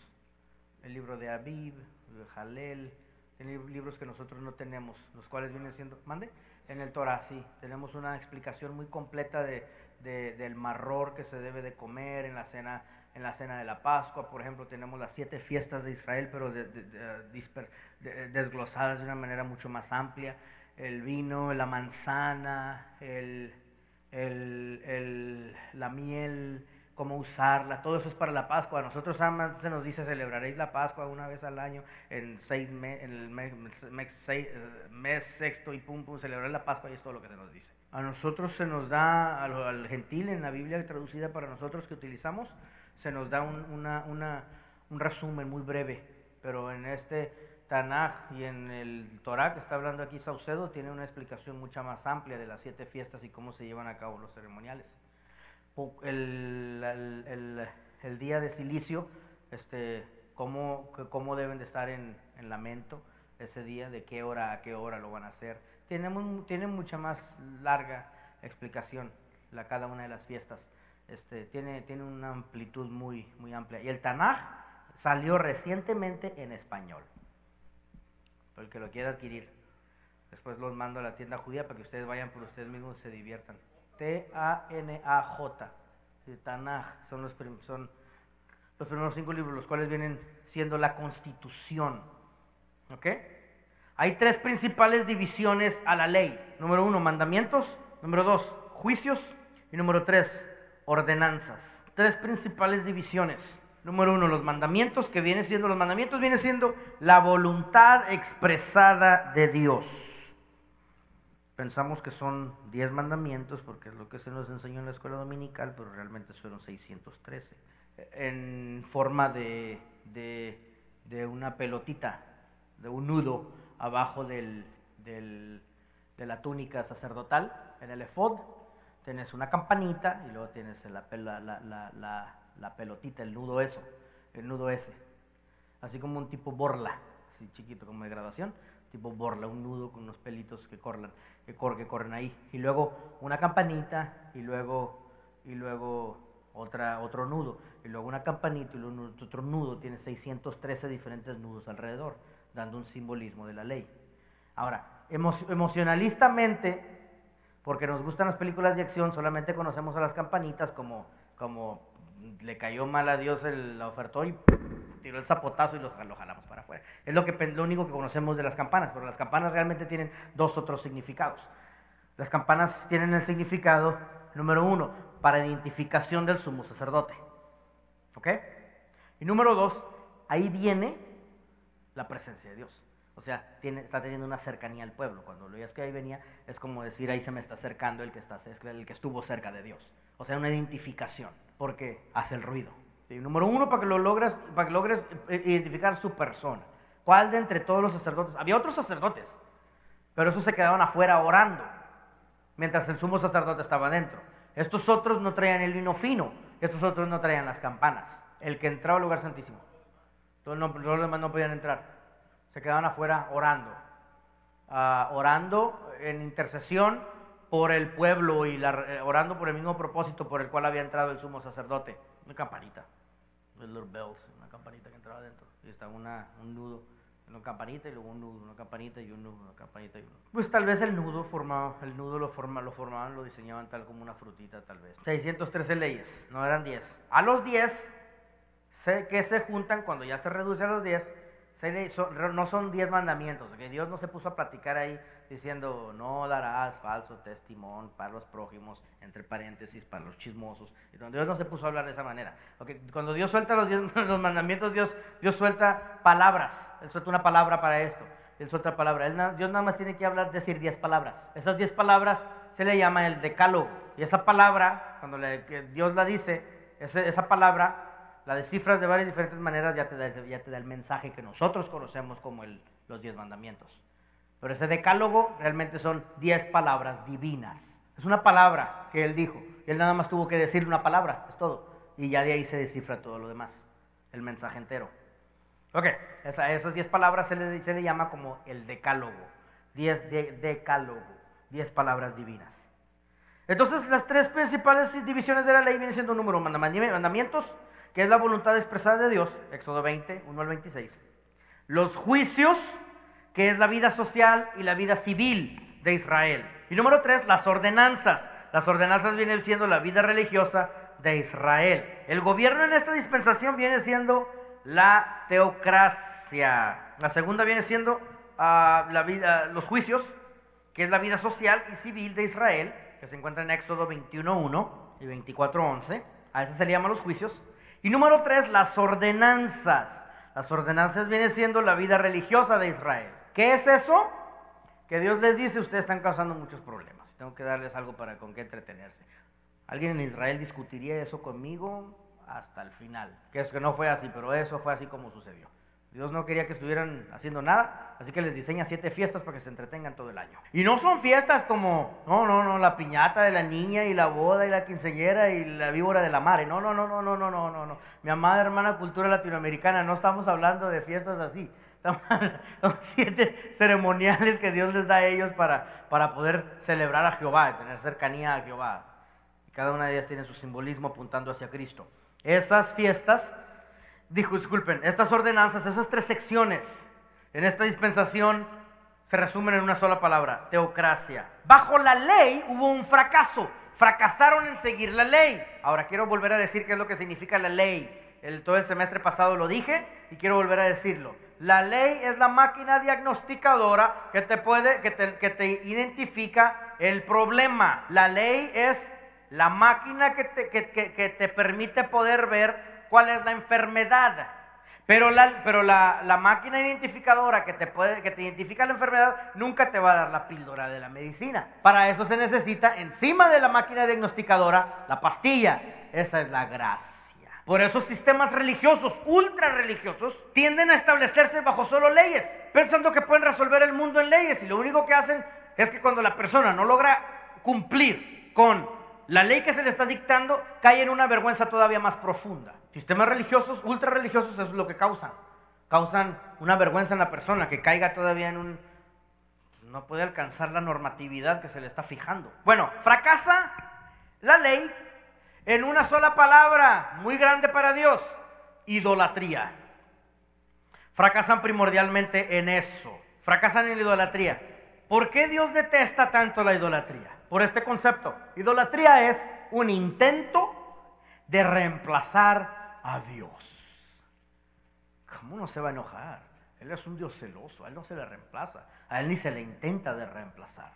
A: El libro de Abib, de Jalel, tiene libros que nosotros no tenemos, los cuales vienen siendo, en el Torah, sí, tenemos una explicación muy completa del marror que se debe de comer en la cena de la Pascua. Por ejemplo, tenemos las 7 fiestas de Israel, pero desglosadas de una manera mucho más amplia. El vino, la manzana, la miel, cómo usarla, todo eso es para la Pascua. A nosotros se nos dice, celebraréis la Pascua una vez al año, en el mes sexto, y pum, celebraréis la Pascua, y es todo lo que se nos dice. A nosotros se nos da, al gentil, en la Biblia traducida para nosotros que utilizamos, se nos da un resumen muy breve, pero en este Tanaj y en el Torah que está hablando aquí Saucedo, tiene una explicación mucha más amplia de las 7 fiestas y cómo se llevan a cabo los ceremoniales. El día de silicio, cómo deben de estar en lamento ese día, de qué hora a qué hora lo van a hacer. Tiene mucha más larga explicación cada una de las fiestas. Tiene una amplitud muy, muy amplia. Y el Tanaj salió recientemente en español, por el que lo quiera adquirir. Después los mando a la tienda judía para que ustedes vayan por ustedes mismos y se diviertan. T-A-N-A-J, Tanaj, son los primeros 5 libros, los cuales vienen siendo la Constitución. ¿Ok? Hay 3 principales divisiones a la ley. Número 1, mandamientos. Número 2, juicios. Y número 3, ordenanzas. 3 principales divisiones. Número 1, los mandamientos, los mandamientos vienen siendo la voluntad expresada de Dios. Pensamos que son 10 mandamientos porque es lo que se nos enseñó en la escuela dominical, pero realmente fueron 613. En forma de una pelotita, de un nudo abajo de la túnica sacerdotal. En el efod tienes una campanita y luego tienes la pelotita, el nudo ese. Así como un tipo borla, así chiquito como de graduación, tipo borla, un nudo con unos pelitos que corren ahí. Y luego una campanita y luego otro nudo. Y luego una campanita y luego otro nudo. Tiene 613 diferentes nudos alrededor, dando un simbolismo de la ley. Ahora, emocionalistamente, porque nos gustan las películas de acción, solamente conocemos a las campanitas como le cayó mal a Dios el ofertor y tiró el zapotazo y lo jalamos para afuera. Es lo único que conocemos de las campanas, pero las campanas realmente tienen 2 otros significados. Las campanas tienen el significado, número 1, para identificación del sumo sacerdote. ¿Ok? Y número 2, ahí viene la presencia de Dios. O sea, está teniendo una cercanía al pueblo. Cuando lo veías que ahí venía, es como decir, ahí se me está acercando el que estuvo cerca de Dios. O sea, una identificación, porque hace el ruido. ¿Sí? Número 1, para que logres identificar su persona. ¿Cuál de entre todos los sacerdotes? Había otros sacerdotes, pero esos se quedaban afuera orando, mientras el sumo sacerdote estaba adentro. Estos otros no traían el vino fino, estos otros no traían las campanas. El que entraba al lugar santísimo. Todos los demás no podían entrar. Se quedaban afuera orando. Orando en intercesión por el pueblo y orando por el mismo propósito por el cual había entrado el sumo sacerdote. Una campanita. Little bells, una campanita que entraba adentro. Y estaba un nudo. Una campanita y luego un nudo, una campanita y un nudo, una campanita y un nudo. Pues tal vez el nudo lo formaban, lo diseñaban tal como una frutita tal vez. 613 leyes, no eran 10. A los 10, que se juntan cuando ya se reduce a los 10, no son 10 mandamientos, que Dios no se puso a platicar ahí diciendo no darás falso testimonio para los prójimos, entre paréntesis, para los chismosos. Dios no se puso a hablar de esa manera. Cuando Dios suelta los mandamientos, Dios suelta palabras. Él suelta una palabra para esto, Él suelta palabra. Dios nada más tiene que decir 10 palabras. Esas 10 palabras se le llama el decálogo. Y esa palabra, cuando Dios la dice, esa palabra la descifras de varias diferentes maneras, ya te da el mensaje que nosotros conocemos como los 10 mandamientos. Pero ese decálogo realmente son 10 palabras divinas. Es una palabra que Él dijo. Y Él nada más tuvo que decir una palabra, es todo. Y ya de ahí se descifra todo lo demás, el mensaje entero. Ok, esas 10 palabras se le llama como el decálogo. 10 decálogo, 10 palabras divinas. Entonces, las 3 principales divisiones de la ley vienen siendo número mandamientos, que es la voluntad expresada de Dios, Éxodo 20, 1 al 26. Los juicios, que es la vida social y la vida civil de Israel. Y número 3, las ordenanzas. Las ordenanzas vienen siendo la vida religiosa de Israel. El gobierno en esta dispensación viene siendo la teocracia. La segunda viene siendo los juicios, que es la vida social y civil de Israel, que se encuentra en Éxodo 21:1 y 24:11. A eso se le llaman los juicios. Y número 3, las ordenanzas. Las ordenanzas vienen siendo la vida religiosa de Israel. ¿Qué es eso? Que Dios les dice, ustedes están causando muchos problemas. Tengo que darles algo con qué entretenerse. ¿Alguien en Israel discutiría eso conmigo? Hasta el final. Que es que no fue así, pero eso fue así como sucedió. Dios no quería que estuvieran haciendo nada, así que les diseña 7 fiestas para que se entretengan todo el año. Y no son fiestas como, no, la piñata de la niña y la boda y la quinceañera y la víbora de la mar. No. Mi amada hermana cultura latinoamericana, no estamos hablando de fiestas así. Son 7 ceremoniales que Dios les da a ellos para poder celebrar a Jehová, tener cercanía a Jehová. Y cada una de ellas tiene su simbolismo apuntando hacia Cristo. Esas fiestas, estas ordenanzas, esas 3 secciones en esta dispensación se resumen en una sola palabra: teocracia. Bajo la ley hubo un fracaso, fracasaron en seguir la ley. Ahora quiero volver a decir qué es lo que significa la ley. Todo el semestre pasado lo dije y quiero volver a decirlo. La ley es la máquina diagnosticadora que te identifica el problema. La ley es la máquina que te permite poder ver cuál es la enfermedad. Pero la máquina identificadora que te identifica la enfermedad nunca te va a dar la píldora de la medicina. Para eso se necesita, encima de la máquina diagnosticadora, la pastilla. Esa es la gracia. Por eso sistemas religiosos, ultra religiosos, tienden a establecerse bajo solo leyes, pensando que pueden resolver el mundo en leyes, y lo único que hacen es que cuando la persona no logra cumplir con la ley que se le está dictando, cae en una vergüenza todavía más profunda. Sistemas religiosos, ultra religiosos, eso es lo que causan. Causan una vergüenza en la persona, que caiga todavía no puede alcanzar la normatividad que se le está fijando. Bueno, fracasa la ley en una sola palabra, muy grande para Dios: idolatría. Fracasan primordialmente en eso, fracasan en la idolatría. ¿Por qué Dios detesta tanto la idolatría? Por este concepto. Idolatría es un intento de reemplazar a Dios. ¿Cómo no se va a enojar? Él es un Dios celoso, a Él no se le reemplaza, a Él ni se le intenta de reemplazar.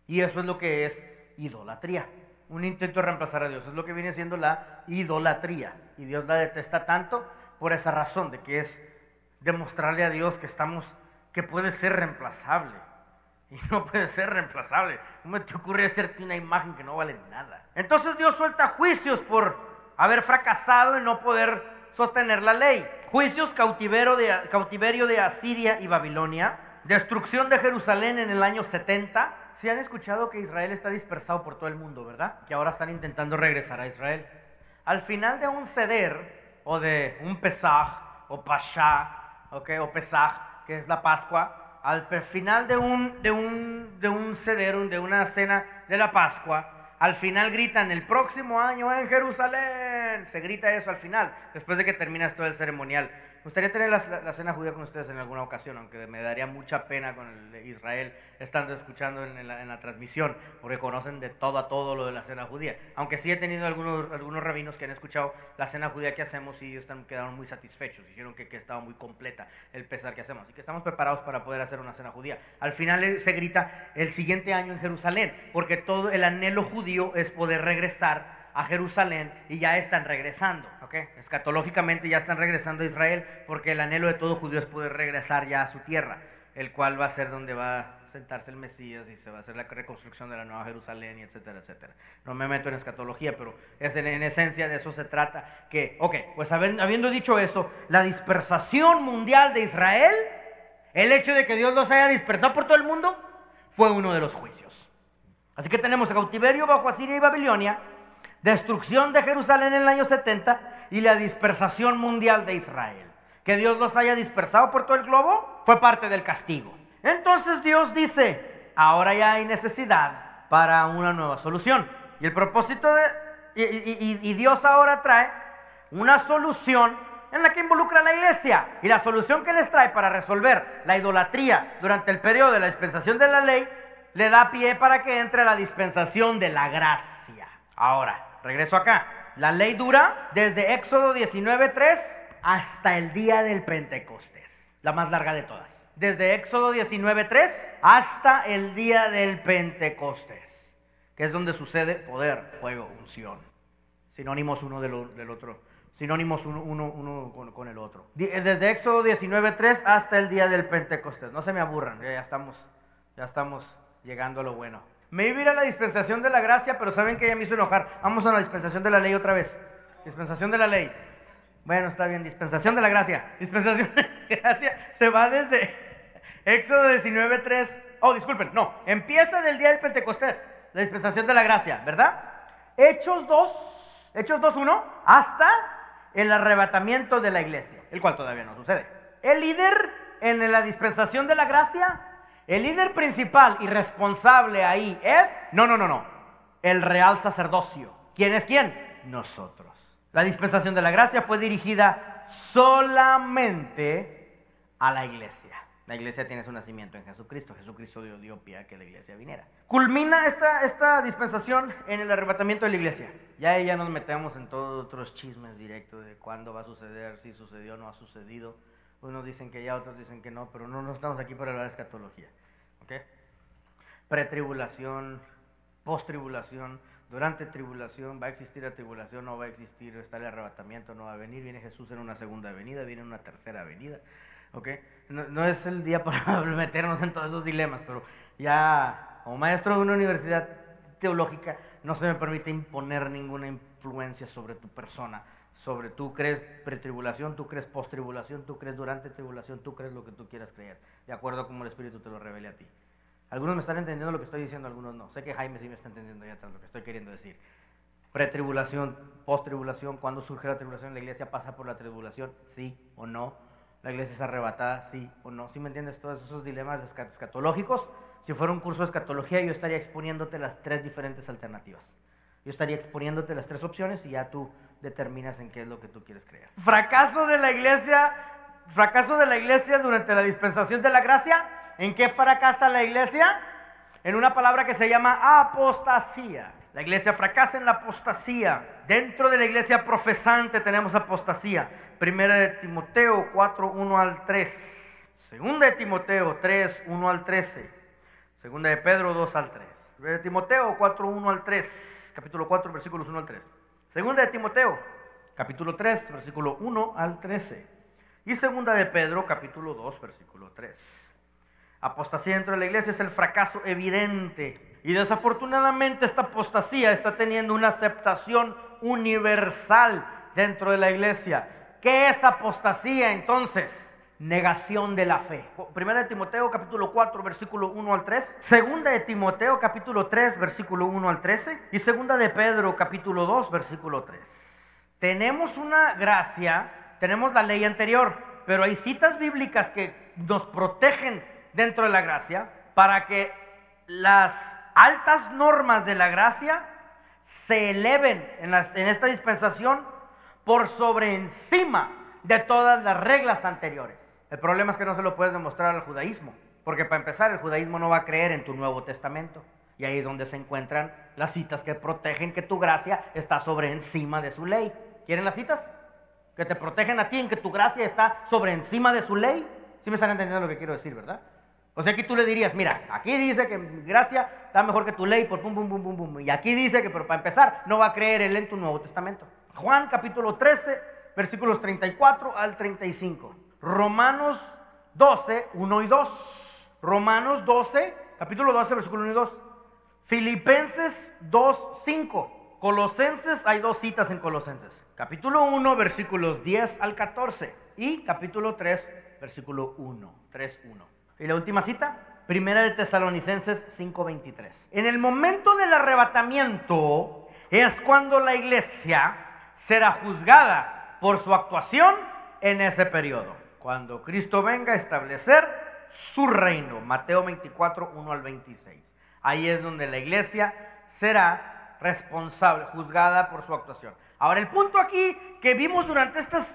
A: Y eso es lo que es idolatría. Un intento de reemplazar a Dios, es lo que viene siendo la idolatría. Y Dios la detesta tanto por esa razón, de que es demostrarle a Dios que puede ser reemplazable. Y no puede ser reemplazable. ¿Cómo te ocurre hacerte una imagen que no vale nada? Entonces Dios suelta juicios por haber fracasado en no poder sostener la ley. Juicios, cautiverio de Asiria y Babilonia, destrucción de Jerusalén en el año 70. Sí han escuchado que Israel está dispersado por todo el mundo, ¿verdad? Que ahora están intentando regresar a Israel. Al final de un Seder, o de un Pesaj, o Pashá, ¿okay? O Pesaj, que es la Pascua, al final de un Seder, de una cena de la Pascua, al final gritan, el próximo año en Jerusalén. Se grita eso al final, después de que termina todo el ceremonial. Me gustaría tener la cena judía con ustedes en alguna ocasión, aunque me daría mucha pena con el de Israel estando escuchando en la transmisión, porque conocen de todo a todo lo de la cena judía. Aunque sí he tenido algunos rabinos que han escuchado la cena judía que hacemos y ellos quedaron muy satisfechos, dijeron que estaba muy completa el pesar que hacemos, y que estamos preparados para poder hacer una cena judía. Al final se grita el siguiente año en Jerusalén, porque todo el anhelo judío es poder regresar a Jerusalén, y ya están regresando, ¿ok? Escatológicamente ya están regresando a Israel, porque el anhelo de todo judío es poder regresar ya a su tierra, el cual va a ser donde va a sentarse el Mesías y se va a hacer la reconstrucción de la Nueva Jerusalén, y etcétera, etcétera. No me meto en escatología, pero en esencia de eso se trata. Que, ok, pues habiendo dicho eso, la dispersación mundial de Israel, el hecho de que Dios los haya dispersado por todo el mundo, fue uno de los juicios. Así que tenemos cautiverio bajo Asiria y Babilonia, destrucción de Jerusalén en el año 70 y la dispersación mundial de Israel. Que Dios los haya dispersado por todo el globo fue parte del castigo. Entonces Dios dice, ahora ya hay necesidad para una nueva solución. Y el propósito y Dios ahora trae una solución en la que involucra a la iglesia. Y la solución que les trae para resolver la idolatría durante el periodo de la dispensación de la ley, le da pie para que entre a la dispensación de la gracia. Ahora, regreso acá. La ley dura desde Éxodo 19:3 hasta el día del Pentecostés, la más larga de todas. Desde Éxodo 19:3 hasta el día del Pentecostés, que es donde sucede poder, fuego, unción. Sinónimos uno del otro. Sinónimos uno con el otro. Desde Éxodo 19:3 hasta el día del Pentecostés. No se me aburran, ya estamos llegando a lo bueno. Me iba a ir a la dispensación de la gracia, pero saben que ya me hizo enojar. Vamos a la dispensación de la ley otra vez. Dispensación de la ley. Bueno, está bien, dispensación de la gracia. Dispensación de la gracia se va desde Éxodo 19:3. Oh, disculpen, no. Empieza del día del Pentecostés, la dispensación de la gracia, ¿verdad? Hechos 2:1, hasta el arrebatamiento de la iglesia, el cual todavía no sucede. El líder en la dispensación de la gracia, el líder principal y responsable ahí es, no, el real sacerdocio. ¿Quién es quién? Nosotros. La dispensación de la gracia fue dirigida solamente a la iglesia. La iglesia tiene su nacimiento en Jesucristo. Jesucristo dio pie a que la iglesia viniera. Culmina esta dispensación en el arrebatamiento de la iglesia. Ya nos metemos en todos otros chismes directos de cuándo va a suceder, si sucedió o no ha sucedido. Unos dicen que ya, otros dicen que no, pero no estamos aquí para hablar de escatología. ¿Okay? Pretribulación, postribulación, durante tribulación, va a existir la tribulación, no va a existir, está el arrebatamiento, no va a venir, viene Jesús en una segunda venida, viene en una tercera venida. ¿Okay? No es el día para meternos en todos esos dilemas, pero ya como maestro de una universidad teológica no se me permite imponer ninguna influencia sobre tu persona. Sobre tú crees pretribulación, tú crees postribulación, tú crees durante tribulación, tú crees lo que tú quieras creer, de acuerdo a cómo el Espíritu te lo revele a ti. Algunos me están entendiendo lo que estoy diciendo, algunos no. Sé que Jaime sí me está entendiendo ya lo que estoy queriendo decir. Pretribulación, postribulación, ¿cuándo surge la tribulación? ¿La iglesia pasa por la tribulación? ¿Sí o no? ¿La iglesia es arrebatada? ¿Sí o no? ¿Sí me entiendes? Todos esos dilemas escatológicos. Si fuera un curso de escatología, yo estaría exponiéndote las 3 diferentes alternativas. Yo estaría exponiéndote las 3 opciones y ya tú determinas en qué es lo que tú quieres creer. Fracaso de la iglesia durante la dispensación de la gracia. ¿En qué fracasa la iglesia? En una palabra que se llama apostasía. La iglesia fracasa en la apostasía. Dentro de la iglesia profesante tenemos apostasía. Primera de Timoteo 4:1 al 3. Segunda de Timoteo 3:1 al 13. Segunda de Pedro 2 al 3. Primera de Timoteo 4:1 al 3. Capítulo 4, versículos 1 al 3. Segunda de Timoteo capítulo 3, versículo 1 al 13. Y segunda de Pedro, capítulo 2, versículo 3. Apostasía dentro de la iglesia es el fracaso evidente. Y desafortunadamente esta apostasía está teniendo una aceptación universal dentro de la iglesia. ¿Qué es apostasía entonces? Negación de la fe. Primera de Timoteo capítulo 4 versículo 1 al 3, segunda de Timoteo capítulo 3 versículo 1 al 13 y segunda de Pedro capítulo 2 versículo 3. Tenemos una gracia, tenemos la ley anterior, pero hay citas bíblicas que nos protegen dentro de la gracia para que las altas normas de la gracia se eleven en esta dispensación por sobre encima de todas las reglas anteriores. El problema es que no se lo puedes demostrar al judaísmo, porque para empezar el judaísmo no va a creer en tu Nuevo Testamento, y ahí es donde se encuentran las citas que protegen que tu gracia está sobre encima de su ley. ¿Quieren las citas? Que te protegen a ti en que tu gracia está sobre encima de su ley. ¿Sí me están entendiendo lo que quiero decir, verdad? O sea, aquí tú le dirías, mira, aquí dice que mi gracia está mejor que tu ley por pum, pum, pum, pum, pum. Y aquí dice que, pero para empezar, no va a creer él en tu Nuevo Testamento. Juan capítulo 13, versículos 34 al 35. Romanos 12, 1 y 2. Romanos 12, capítulo 12, versículo 1 y 2. Filipenses 2, 5. Colosenses, hay dos citas en Colosenses. Capítulo 1, versículos 10 al 14. Y capítulo 3, versículo 1, 3, 1. Y la última cita, primera de Tesalonicenses 5:23. En el momento del arrebatamiento es cuando la iglesia será juzgada por su actuación en ese periodo, cuando Cristo venga a establecer su reino. Mateo 24, 1 al 26. Ahí es donde la iglesia será responsable, juzgada por su actuación. Ahora, el punto aquí que vimos durante estas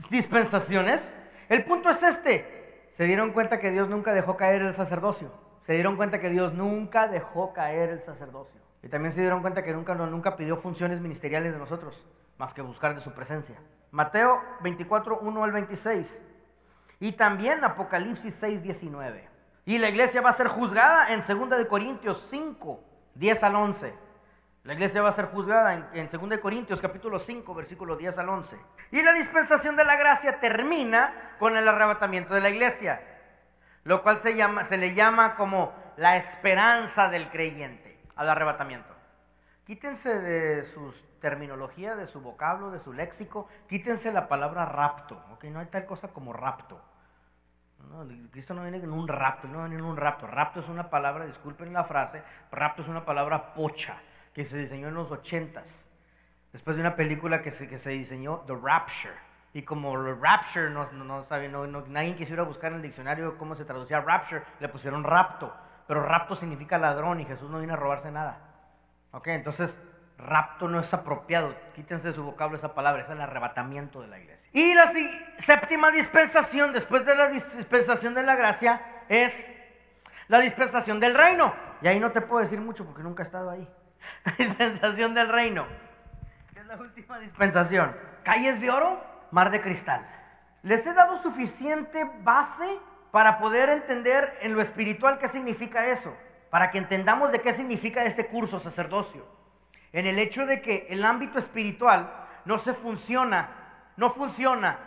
A: dispensaciones, el punto es este. Se dieron cuenta que Dios nunca dejó caer el sacerdocio. Se dieron cuenta que Dios nunca dejó caer el sacerdocio. Y también se dieron cuenta que nunca pidió funciones ministeriales de nosotros, más que buscar de su presencia. Mateo 24, 1 al 26. Y también Apocalipsis 6, 19. Y la iglesia va a ser juzgada en 2 Corintios 5, 10 al 11. La iglesia va a ser juzgada en 2 Corintios capítulo 5, versículo 10 al 11. Y la dispensación de la gracia termina con el arrebatamiento de la iglesia, lo cual se le llama como la esperanza del creyente al arrebatamiento. Quítense de su terminología, de su vocablo, de su léxico, quítense la palabra rapto, ¿ok? No hay tal cosa como rapto. No, Cristo no viene en un rapto, no viene en un rapto. Rapto es una palabra, disculpen la frase, rapto es una palabra pocha, que se diseñó en los 80s, después de una película que se diseñó, The Rapture. Y como Rapture nadie quisiera buscar en el diccionario cómo se traducía Rapture, le pusieron rapto. Pero rapto significa ladrón y Jesús no vino a robarse nada. Ok, entonces rapto no es apropiado. Quítense de su vocablo esa palabra, es el arrebatamiento de la iglesia. Y la séptima dispensación, después de la dispensación de la gracia, es la dispensación del reino. Y ahí no te puedo decir mucho porque nunca he estado ahí. La dispensación del reino, que es la última dispensación. Calles de oro, mar de cristal. Les he dado suficiente base para poder entender en lo espiritual qué significa eso, para que entendamos de qué significa este curso sacerdocio. En el hecho de que el ámbito espiritual no funciona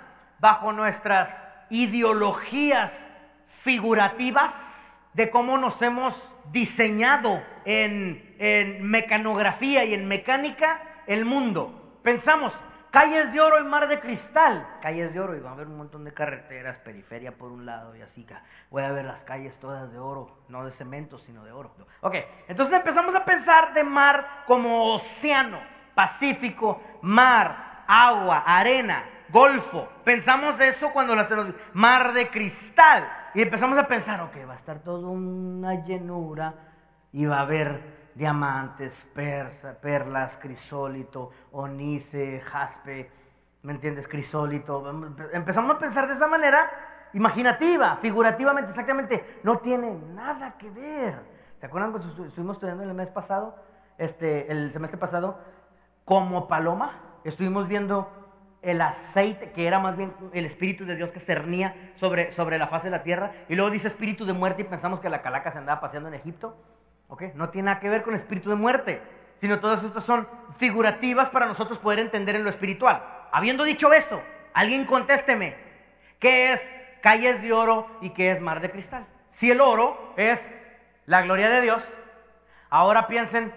A: bajo nuestras ideologías figurativas de cómo nos hemos diseñado en mecanografía y en mecánica el mundo. Pensamos, calles de oro y mar de cristal. Calles de oro y va a haber un montón de carreteras, periferia por un lado y así. Voy a ver las calles todas de oro, no de cemento, sino de oro. Ok, entonces empezamos a pensar de mar como océano, Pacífico, mar, agua, arena, golfo. Pensamos eso cuando mar de cristal. Y empezamos a pensar, ok, va a estar toda una llenura y va a haber diamantes, perlas, crisólito, onice, jaspe, ¿me entiendes? Crisólito. Empezamos a pensar de esa manera imaginativa, figurativamente, exactamente. No tiene nada que ver. ¿Se acuerdan cuando estuvimos estudiando el semestre pasado, como paloma? Estuvimos viendo el aceite, que era más bien el Espíritu de Dios que cernía sobre la faz de la tierra, y luego dice espíritu de muerte y pensamos que la calaca se andaba paseando en Egipto. ¿Okay? No tiene nada que ver con espíritu de muerte, sino todas estas son figurativas para nosotros poder entender en lo espiritual. habiendo dicho eso, alguien contésteme, ¿qué es calles de oro y qué es mar de cristal? Si el oro es la gloria de Dios, ahora piensen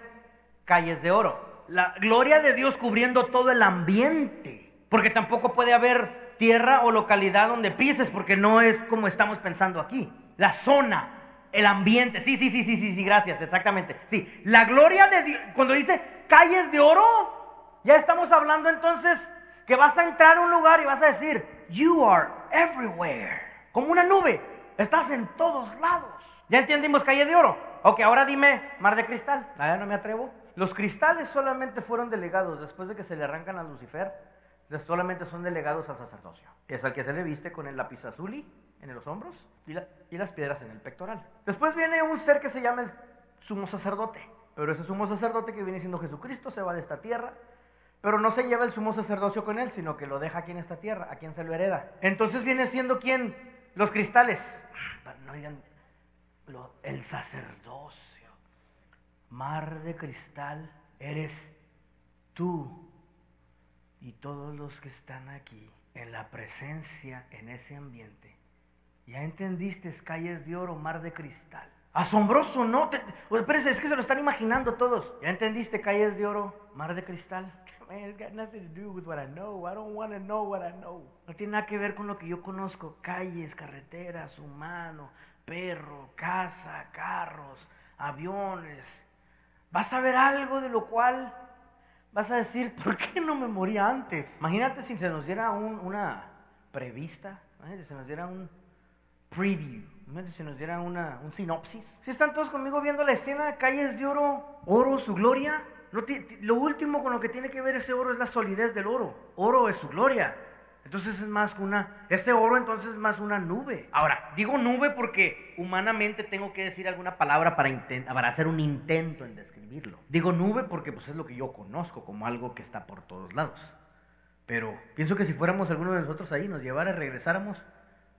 A: calles de oro. La gloria de Dios cubriendo todo el ambiente, porque tampoco puede haber tierra o localidad donde pises, porque no es como estamos pensando aquí. La zona, el ambiente, sí, gracias, exactamente. Sí, la gloria de Dios, cuando dice calles de oro, ya estamos hablando entonces que vas a entrar a un lugar y vas a decir, you are everywhere, como una nube, estás en todos lados. Ya entendimos calle de oro. Ok, ahora dime mar de cristal. No me atrevo. Los cristales solamente fueron delegados después de que se le arrancan a Lucifer, solamente son delegados al sacerdocio. Es al que se le viste con el lapislázuli en los hombros y las piedras en el pectoral. Después viene un ser que se llama el sumo sacerdote, pero ese sumo sacerdote que viene siendo Jesucristo se va de esta tierra, pero no se lleva el sumo sacerdocio con él, sino que lo deja aquí en esta tierra. ¿A quién se lo hereda? Entonces viene siendo ¿quién? Los cristales. No digan el sacerdocio. Mar de cristal eres tú y todos los que están aquí en la presencia, en ese ambiente. ¿Ya entendiste? Calles de oro, mar de cristal. Asombroso, ¿no? Espérense, es que se lo están imaginando todos. ¿Ya entendiste? Calles de oro, mar de cristal. Man, it's got nothing to do with what I know. I don't want to know what I know. No tiene nada que ver con lo que yo conozco. Calles, carreteras, humano, perro, casa, carros, aviones. Vas a ver algo de lo cual vas a decir, ¿por qué no me morí antes? Imagínate si se nos diera una prevista, si se nos diera un preview, imagínate si se nos diera un sinopsis. Si están todos conmigo viendo la escena de calles de oro, oro, su gloria. Lo último con lo que tiene que ver ese oro es la solidez del oro. Oro es su gloria. Entonces es más ese oro entonces es más una nube. Ahora, digo nube porque humanamente tengo que decir alguna palabra para hacer un intento en describirlo. Digo nube porque pues es lo que yo conozco como algo que está por todos lados. Pero pienso que si fuéramos alguno de nosotros ahí, nos llevara y regresáramos,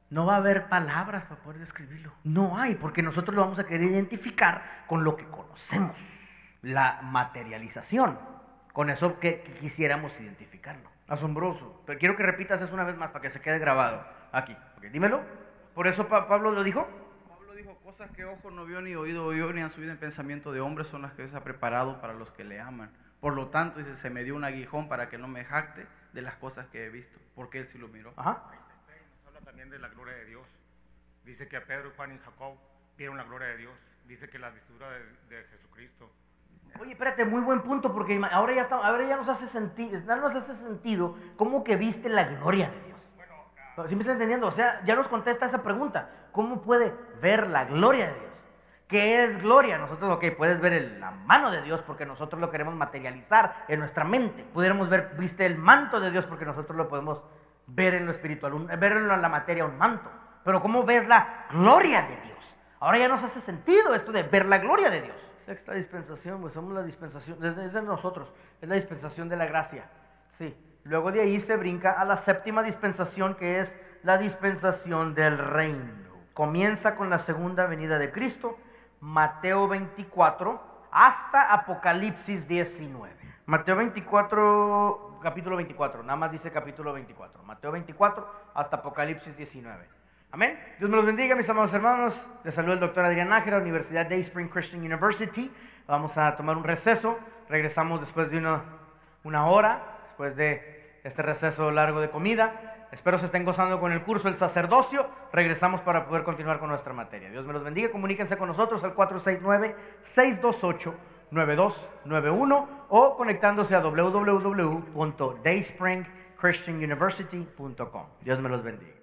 A: no va a haber palabras para poder describirlo. No hay, porque nosotros lo vamos a querer identificar con lo que conocemos. La materialización. Con eso que quisiéramos identificarlo. Asombroso. Pero quiero que repitas eso una vez más para que se quede grabado aquí. Okay, dímelo. Por eso Pablo lo dijo.
B: Pablo dijo, cosas que ojo no vio, ni oído oyó, ni han subido en pensamiento de hombre, son las que Dios ha preparado para los que le aman. Por lo tanto, dice, se me dio un aguijón para que no me jacte de las cosas que he visto, porque él sí lo miró.
A: Ajá.
C: Nos habla también de la gloria de Dios. Dice que a Pedro, Juan y Jacob vieron la gloria de Dios. Dice que la vestidura de Jesucristo.
A: Oye, espérate, muy buen punto, porque ahora ya nos hace sentido cómo que viste la gloria de Dios. Bueno, ¿sí me está entendiendo? O sea, ya nos contesta esa pregunta. ¿Cómo puede ver la gloria de Dios? ¿Qué es gloria? Nosotros, puedes ver la mano de Dios porque nosotros lo queremos materializar en nuestra mente. Pudiéramos ver, viste el manto de Dios porque nosotros lo podemos ver en lo espiritual, ver en la materia un manto. Pero ¿cómo ves la gloria de Dios? Ahora ya nos hace sentido esto de ver la gloria de Dios. Sexta dispensación, pues somos la dispensación, es de nosotros, es la dispensación de la gracia. Sí. Luego de ahí se brinca a la séptima dispensación, que es la dispensación del reino. Comienza con la segunda venida de Cristo, Mateo 24, hasta Apocalipsis 19. Mateo 24, capítulo 24, nada más dice capítulo 24. Mateo 24 hasta Apocalipsis 19. Amén. Dios me los bendiga, mis amados hermanos. Les saluda el doctor Adrián Nájera, Universidad Dayspring Christian University. Vamos a tomar un receso. Regresamos después de una hora, después de este receso largo de comida. Espero se estén gozando con el curso del sacerdocio. Regresamos para poder continuar con nuestra materia. Dios me los bendiga. Comuníquense con nosotros al 469-628-9291 o conectándose a www.dayspringchristianuniversity.com. Dios me los bendiga.